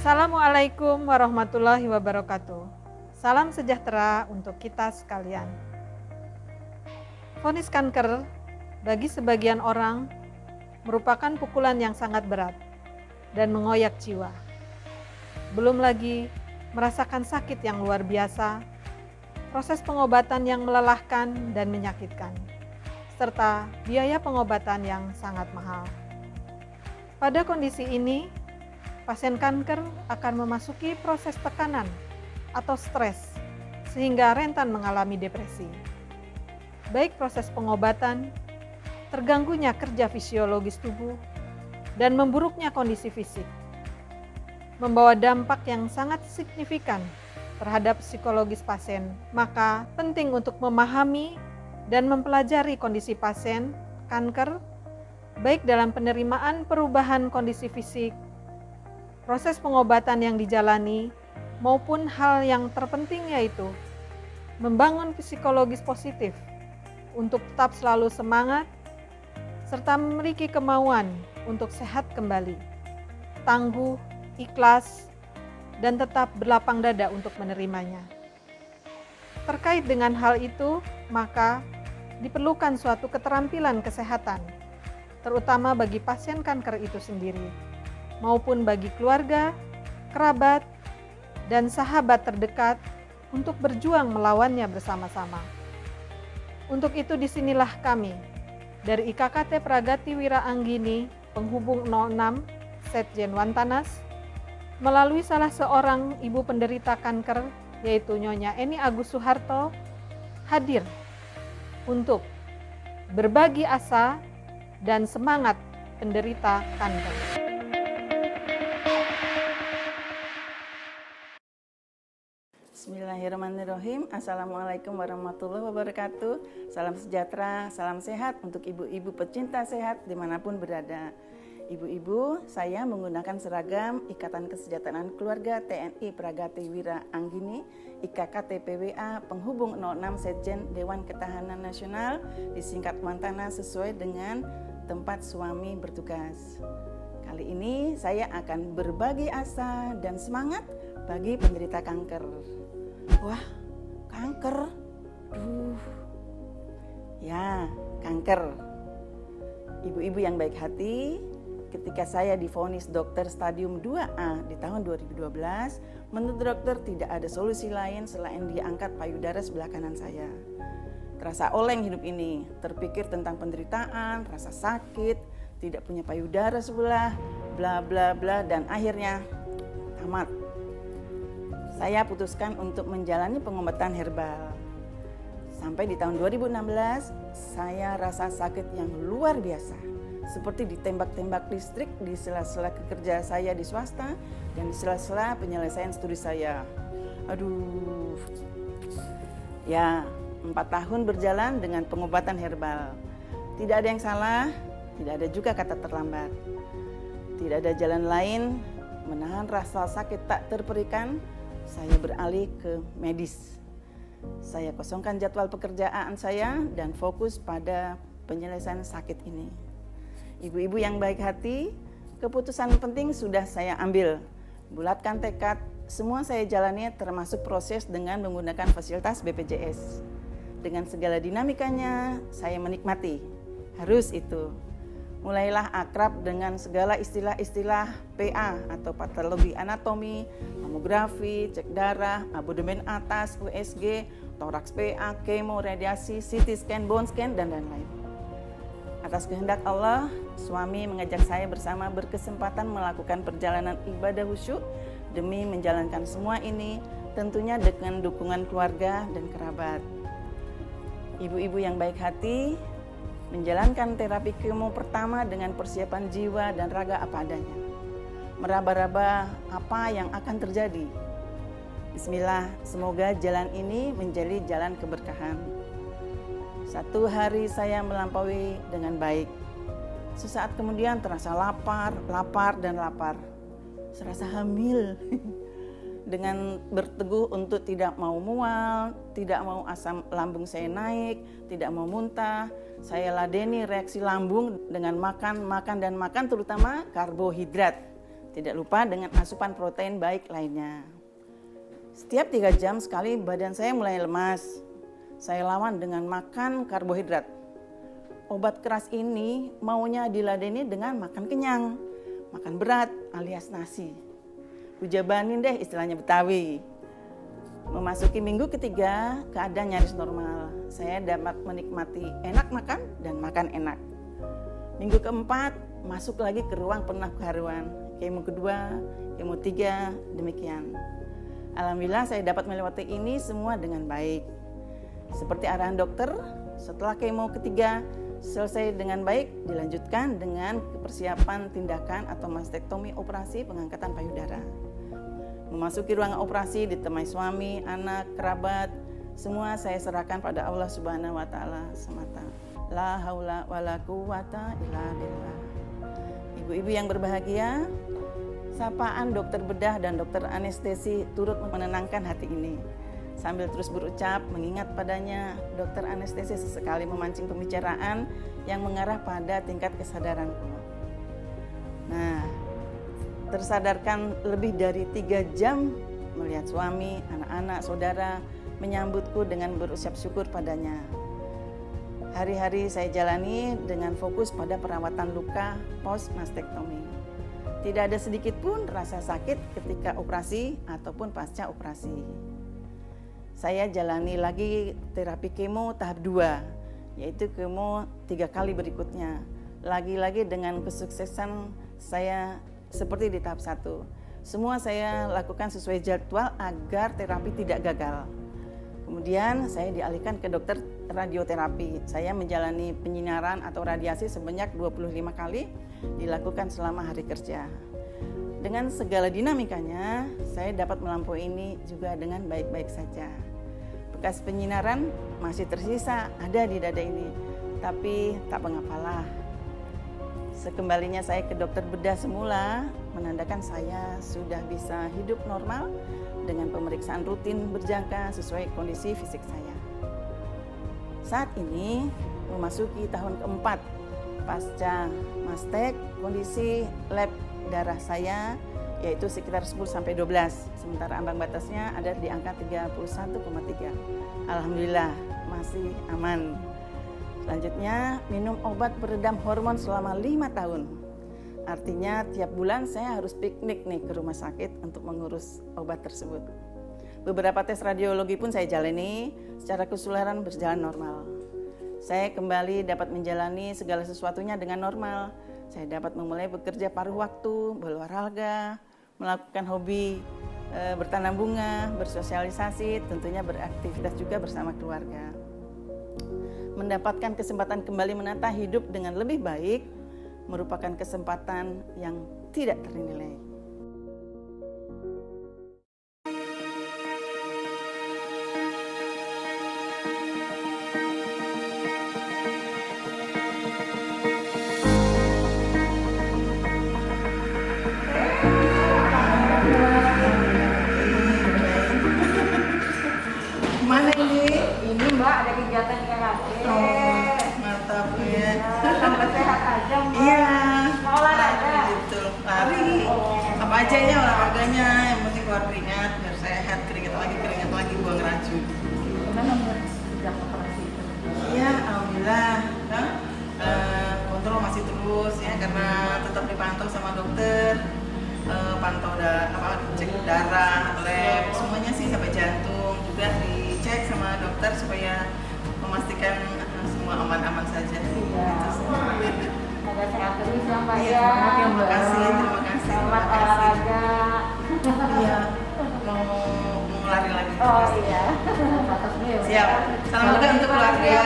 Assalamualaikum warahmatullahi wabarakatuh. Salam sejahtera untuk kita sekalian. Vonis kanker bagi sebagian orang merupakan pukulan yang sangat berat dan mengoyak jiwa. Belum lagi merasakan sakit yang luar biasa, proses pengobatan yang melelahkan dan menyakitkan, serta biaya pengobatan yang sangat mahal. Pada kondisi ini, pasien kanker akan memasuki proses tekanan atau stres sehingga rentan mengalami depresi. Baik proses pengobatan, terganggunya kerja fisiologis tubuh, dan memburuknya kondisi fisik, membawa dampak yang sangat signifikan terhadap psikologis pasien. Maka penting untuk memahami dan mempelajari kondisi pasien kanker, baik dalam penerimaan perubahan kondisi fisik, proses pengobatan yang dijalani, maupun hal yang terpenting yaitu membangun psikologis positif untuk tetap selalu semangat, serta memiliki kemauan untuk sehat kembali, tangguh, ikhlas, dan tetap berlapang dada untuk menerimanya. Terkait dengan hal itu, maka diperlukan suatu keterampilan kesehatan, terutama bagi pasien kanker itu sendiri, maupun bagi keluarga, kerabat, dan sahabat terdekat untuk berjuang melawannya bersama-sama. Untuk itu disinilah kami dari IKKT Pragati Wira Anggini Penghubung 06 Setjen Wantanas melalui salah seorang ibu penderita kanker yaitu Nyonya Eni Agus Suharto hadir untuk berbagi asa dan semangat penderita kanker. Bismillahirrahmanirrahim. Assalamualaikum warahmatullahi wabarakatuh. Salam sejahtera, salam sehat untuk ibu-ibu pecinta sehat dimanapun berada. Ibu-ibu, saya menggunakan seragam Ikatan Kesejahteraan Keluarga TNI Pragati Wira Anggini, IKKT PWA Penghubung 06 Setjen Dewan Ketahanan Nasional, disingkat Wantanas sesuai dengan tempat suami bertugas. Kali ini saya akan berbagi asa dan semangat bagi penderita kanker. Wah, kanker. Ya, kanker. Ibu-ibu yang baik hati, ketika saya divonis dokter stadium 2A di tahun 2012, menurut dokter tidak ada solusi lain selain diangkat payudara sebelah kanan saya. Terasa oleng hidup ini, terpikir tentang penderitaan, rasa sakit, tidak punya payudara sebelah, bla bla bla, dan akhirnya tamat. Saya putuskan untuk menjalani pengobatan herbal. Sampai di tahun 2016, saya rasa sakit yang luar biasa. Seperti ditembak-tembak listrik di sela-sela kerja saya di swasta dan di sela-sela penyelesaian studi saya. Aduh. Ya, 4 tahun berjalan dengan pengobatan herbal. Tidak ada yang salah, tidak ada juga kata terlambat. Tidak ada jalan lain menahan rasa sakit tak terperikan. Saya beralih ke medis. Saya kosongkan jadwal pekerjaan saya dan fokus pada penyelesaian sakit ini. Ibu-ibu yang baik hati, keputusan penting sudah saya ambil. Bulatkan tekad, semua saya jalani termasuk proses dengan menggunakan fasilitas BPJS. Dengan segala dinamikanya, saya menikmati. Harus itu. Mulailah akrab dengan segala istilah-istilah PA atau patologi anatomi, mamografi, cek darah, abodemen atas, USG, toraks PA, kemo, radiasi, CT scan, bone scan, dan lain-lain. Atas kehendak Allah, suami mengajak saya bersama berkesempatan melakukan perjalanan ibadah khusyuk demi menjalankan semua ini, tentunya dengan dukungan keluarga dan kerabat. Ibu-ibu yang baik hati, menjalankan terapi kemo pertama dengan persiapan jiwa dan raga apa adanya. Meraba-raba apa yang akan terjadi. Bismillah, semoga jalan ini menjadi jalan keberkahan. Satu hari saya melampaui dengan baik. Sesaat kemudian terasa lapar. Serasa hamil. Dengan berteguh untuk tidak mau mual, tidak mau asam lambung saya naik, tidak mau muntah. Saya ladeni reaksi lambung dengan makan, terutama karbohidrat. Tidak lupa dengan asupan protein baik lainnya. Setiap 3 jam sekali badan saya mulai lemas. Saya lawan dengan makan karbohidrat. Obat keras ini maunya diladeni dengan makan kenyang, makan berat alias nasi. Hujabanin deh istilahnya Betawi. Memasuki minggu ketiga, keadaan nyaris normal. Saya dapat menikmati enak makan dan makan enak. Minggu keempat, masuk lagi ke ruang penangkaruan. Kemo kedua, kemo 3, demikian. Alhamdulillah saya dapat melewati ini semua dengan baik. Seperti arahan dokter, setelah kemo ketiga selesai dengan baik, dilanjutkan dengan persiapan tindakan atau mastektomi operasi pengangkatan payudara. Memasuki ruangan operasi ditemani suami, anak, kerabat, semua saya serahkan pada Allah Subhanahu wa taala semata. La haula wala quwata illa billah. Ibu-ibu yang berbahagia, sapaan dokter bedah dan dokter anestesi turut menenangkan hati ini. Sambil terus berucap, mengingat padanya, dokter anestesi sesekali memancing pembicaraan yang mengarah pada tingkat kesadaranku. Nah, tersadarkan lebih dari 3 jam melihat suami, anak-anak, saudara menyambutku dengan berucap syukur padanya. Hari-hari saya jalani dengan fokus pada perawatan luka post mastektomi. Tidak ada sedikit pun rasa sakit ketika operasi ataupun pasca operasi. Saya jalani lagi terapi kemo tahap 2, yaitu kemo 3 kali berikutnya. Lagi-lagi dengan kesuksesan saya seperti di tahap 1. Semua saya lakukan sesuai jadwal agar terapi tidak gagal. Kemudian saya dialihkan ke dokter radioterapi. Saya menjalani penyinaran atau radiasi sebanyak 25 kali dilakukan selama hari kerja. Dengan segala dinamikanya, saya dapat melampaui ini juga dengan baik-baik saja. Bekas penyinaran masih tersisa ada di dada ini, tapi tak mengapalah. Sekembalinya saya ke dokter bedah semula, menandakan saya sudah bisa hidup normal dengan pemeriksaan rutin berjangka sesuai kondisi fisik saya. Saat ini memasuki tahun keempat pasca mastek, kondisi lab darah saya yaitu sekitar 10-12, sementara ambang batasnya ada di angka 31,3. Alhamdulillah masih aman. Selanjutnya minum obat peredam hormon selama 5 tahun. Artinya tiap bulan saya harus piknik nih ke rumah sakit untuk mengurus obat tersebut. Beberapa tes radiologi pun saya jalani, secara keseluruhan berjalan normal. Saya kembali dapat menjalani segala sesuatunya dengan normal. Saya dapat memulai bekerja paruh waktu, berolahraga, melakukan hobi, bertanam bunga, bersosialisasi, tentunya beraktivitas juga bersama keluarga. Mendapatkan kesempatan kembali menata hidup dengan lebih baik, merupakan kesempatan yang tidak ternilai. Mana ini? Ini Mbak ada kegiatan karate. Mantap ya. Tambah sehat aja Mbak. Iya. Mau olahraga? Gitu. Lari. Apa aja ya olahraganya, yang penting keluar keringat, biar sehat, keringat lagi, buang racun. Gimana Mbak? Sejak operasi itu? Iya, alhamdulillah. Nah, kontrol masih terus ya, karena tetap dipantau sama dokter. Pantau cek darah, lab, semuanya sih sampai jantung juga dicek sama dokter supaya memastikan semua aman-aman saja. Iya. Semoga sehat terus ya Mbak Iya, ya. terima kasih. Selamat olahraga. Iya, mau lari lagi. Oh iya. Batas dulu ya, Mbak. Siap. Salam juga untuk keluarga.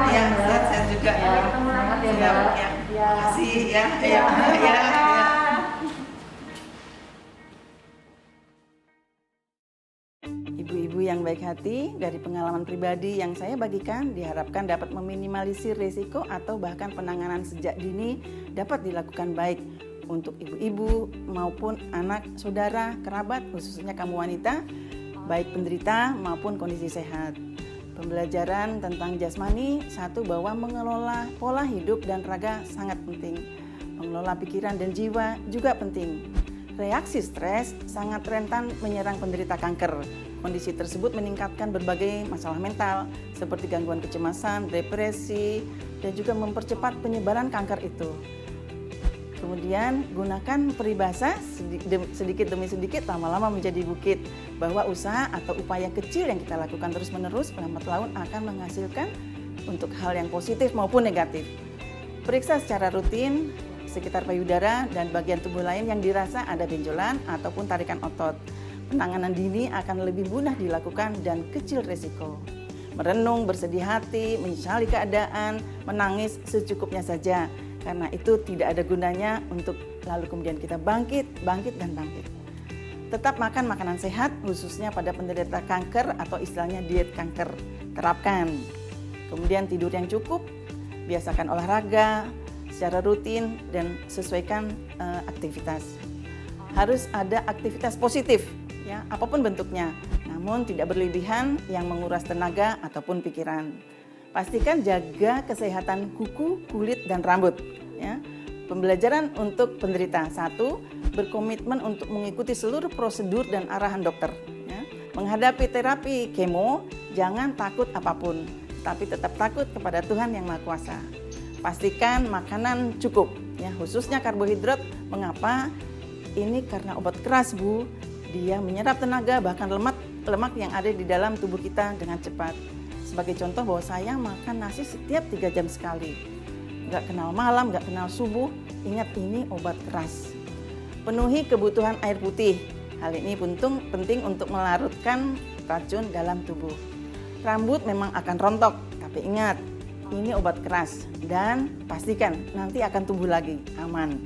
Ya, sehat-sehat juga ya. Semangat ya Siap, Mbak. ya. Ya. Makasih ya. Iya. Ya. Ibu-ibu yang baik hati, dari pengalaman pribadi yang saya bagikan diharapkan dapat meminimalisir risiko atau bahkan penanganan sejak dini dapat dilakukan baik untuk ibu-ibu maupun anak, saudara, kerabat, khususnya kamu wanita, baik penderita maupun kondisi sehat. Pembelajaran tentang jasmani, satu, bahwa mengelola pola hidup dan raga sangat penting. Mengelola pikiran dan jiwa juga penting. reaksi stres sangat rentan menyerang penderita kanker. Kondisi tersebut meningkatkan berbagai masalah mental seperti gangguan kecemasan, depresi, dan juga mempercepat penyebaran kanker itu. Kemudian gunakan peribahasa sedikit demi sedikit lama-lama menjadi bukit, bahwa usaha atau upaya kecil yang kita lakukan terus-menerus lambat laun akan menghasilkan untuk hal yang positif maupun negatif. Periksa secara rutin sekitar payudara dan bagian tubuh lain yang dirasa ada benjolan ataupun tarikan otot. Penanganan dini akan lebih mudah dilakukan dan kecil resiko. Merenung, bersedih hati, menyesali keadaan, menangis secukupnya saja. Karena itu tidak ada gunanya untuk lalu kemudian kita bangkit. Tetap makan makanan sehat khususnya pada penderita kanker atau istilahnya diet kanker. Terapkan. Kemudian tidur yang cukup, biasakan olahraga secara rutin dan sesuaikan aktivitas. Harus ada aktivitas positif, ya, apapun bentuknya, namun tidak berlebihan yang menguras tenaga ataupun pikiran. Pastikan jaga kesehatan kuku, kulit, dan rambut. Ya. Pembelajaran untuk penderita. 1. Berkomitmen untuk mengikuti seluruh prosedur dan arahan dokter. Ya. Menghadapi terapi kemo, jangan takut apapun, tapi tetap takut kepada Tuhan Yang Maha Kuasa. Pastikan makanan cukup, ya, khususnya karbohidrat. Mengapa? Ini karena obat keras, Bu. Dia menyerap tenaga bahkan lemak yang ada di dalam tubuh kita dengan cepat. Sebagai contoh bahwa saya makan nasi setiap 3 jam sekali. Nggak kenal malam, nggak kenal subuh. Ingat, ini obat keras. Penuhi kebutuhan air putih. Hal ini penting untuk melarutkan racun dalam tubuh. Rambut memang akan rontok, tapi ingat, ini obat keras dan pastikan nanti akan tumbuh lagi, aman.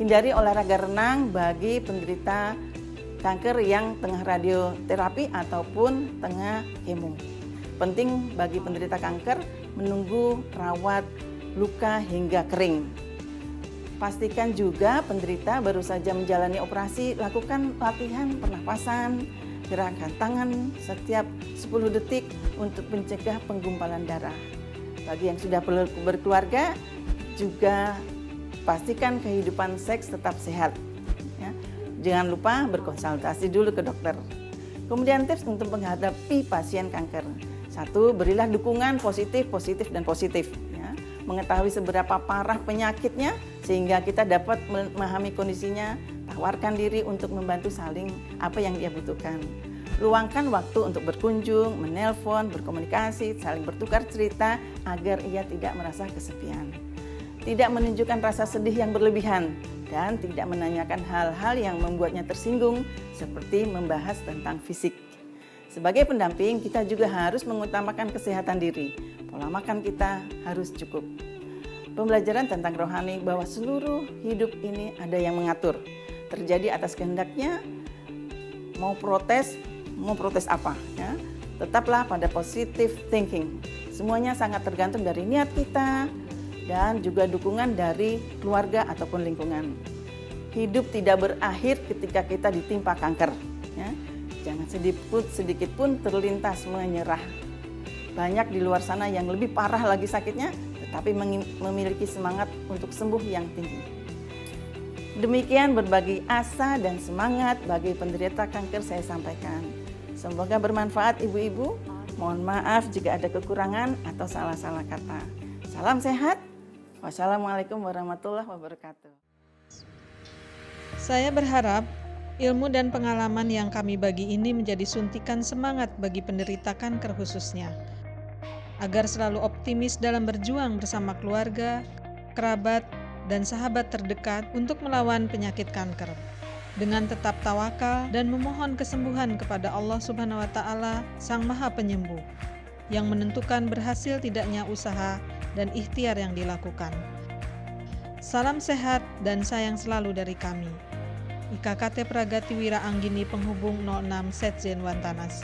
Hindari olahraga renang bagi penderita kanker yang tengah radioterapi ataupun tengah kemo. Penting bagi penderita kanker menunggu rawat luka hingga kering. Pastikan juga penderita baru saja menjalani operasi, lakukan latihan pernapasan, gerakan tangan setiap 10 detik untuk mencegah penggumpalan darah. Bagi yang sudah berkeluarga, juga pastikan kehidupan seks tetap sehat. Ya. Jangan lupa berkonsultasi dulu ke dokter. Kemudian tips untuk menghadapi pasien kanker. 1. Berilah dukungan positif. Ya. Mengetahui seberapa parah penyakitnya sehingga kita dapat memahami kondisinya. Tawarkan diri untuk membantu saling apa yang dia butuhkan. Luangkan waktu untuk berkunjung, menelpon, berkomunikasi, saling bertukar cerita agar ia tidak merasa kesepian. Tidak menunjukkan rasa sedih yang berlebihan dan tidak menanyakan hal-hal yang membuatnya tersinggung seperti membahas tentang fisik. Sebagai pendamping, kita juga harus mengutamakan kesehatan diri. Pola makan kita harus cukup. Pembelajaran tentang rohani bahwa seluruh hidup ini ada yang mengatur. Terjadi atas kehendaknya, mau protes apa, ya. Tetaplah pada positive thinking. Semuanya sangat tergantung dari niat kita dan juga dukungan dari keluarga ataupun lingkungan. Hidup tidak berakhir ketika kita ditimpa kanker, ya. Jangan sedikit pun terlintas menyerah. Banyak di luar sana yang lebih parah lagi sakitnya, tetapi memiliki semangat untuk sembuh yang tinggi. Demikian berbagi asa dan semangat bagi penderita kanker saya sampaikan. Semoga bermanfaat ibu-ibu. Mohon maaf jika ada kekurangan atau salah-salah kata. Salam sehat. Wassalamualaikum warahmatullahi wabarakatuh. Saya berharap ilmu dan pengalaman yang kami bagi ini menjadi suntikan semangat bagi penderita kanker khususnya, agar selalu optimis dalam berjuang bersama keluarga, kerabat, dan sahabat terdekat untuk melawan penyakit kanker. Dengan tetap tawakal dan memohon kesembuhan kepada Allah Subhanahu wa Ta'ala, Sang Maha Penyembuh, yang menentukan berhasil tidaknya usaha dan ikhtiar yang dilakukan. Salam sehat dan sayang selalu dari kami. IKKT Pragatiwira Anggini Penghubung 06 Setjen Wantanas.